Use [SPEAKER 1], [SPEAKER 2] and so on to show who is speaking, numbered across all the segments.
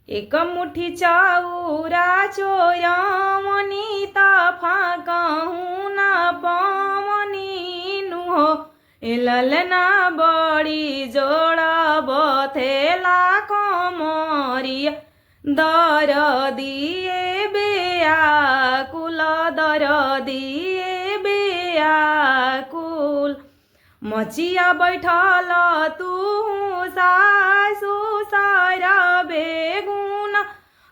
[SPEAKER 1] एक मुठी चाउरा चोरमनी तफा कहूँ न पवनी नुहो ए ललना बड़ी जोड़ा बथेला कमरिया दर दिए बेयाकुल दर दिए बेयाकुल मचिया बैठल तू सासु सारा बेगुन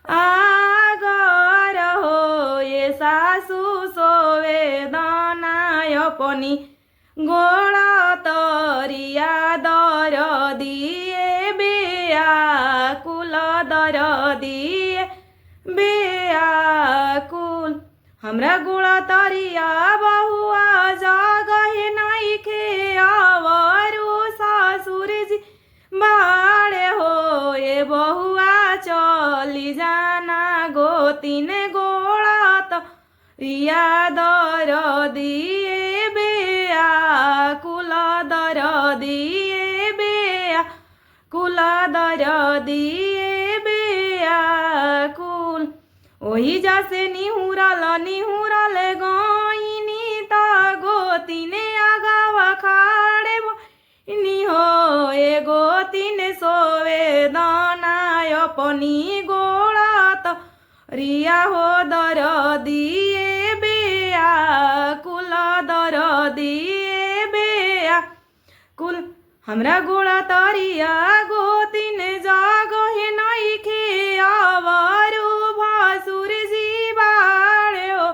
[SPEAKER 1] आगर हो ये सासु सोवे दनाय पनि गोड़ा तरिया दर दिए बेयाकुल दर दिए बेयाकुल हमरा गोड़ा तरिया बहुआ जगहे नइखे अवरु ससुर जी बाड़े हो ये बहुआ चली जाना गोतिन गोड़ा तरिया दर दिए बेयाकुल दर दिए बेयाकुल दर दिए बेयाकुल ओही जैसे निहुरल गईनी ता गोतिने आगावा खाड़े बनी हो ए गोतिने सोवे दानाय अपनी गोड़ा तरिया हो दर दिए बेयाकुल दर दिए बेयाकुल हमरा गोड़ा तरिया गोतिन जगहे नइखे अवरु भासुर जी बाड़े हो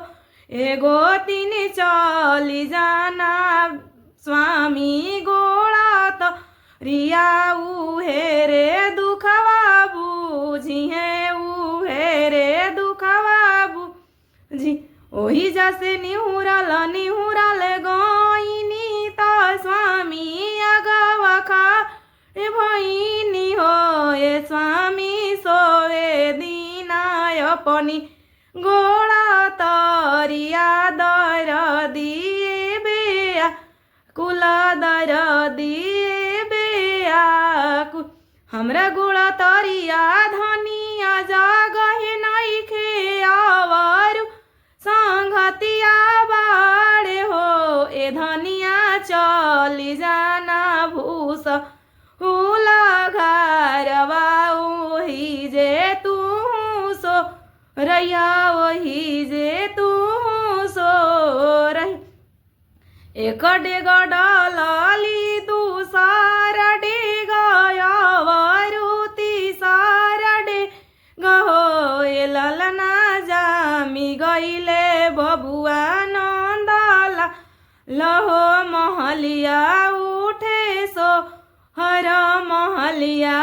[SPEAKER 1] ए गोतिन चली जाना स्वामी गोड़ा तरिया उहे रे दुखवा बुझिहे उहे रे दुखवा बुझी ओही जैसे निहुरल गईनी ता स्वामी अगवा खाड़े भईनी हो ए स्वामी सोवे दीनाय पनि गोड़ा तरिया दर दिए बेयाकुल दर दिए बेयाकुल हमरा गोड़ा तरिया धनिया जगहे नइखे अवरु संगतिया बाड़े हो ए धनिया चली जाना भूस हुला घरवा ओही जे तू सो रैया वही जे तू सो रही एक डेग डाली तू सारा डेग अवरुति सारा डेग हो ए ललना जामी गईले बबुआ नंदला लहो महलिया उठे सो हर महलिया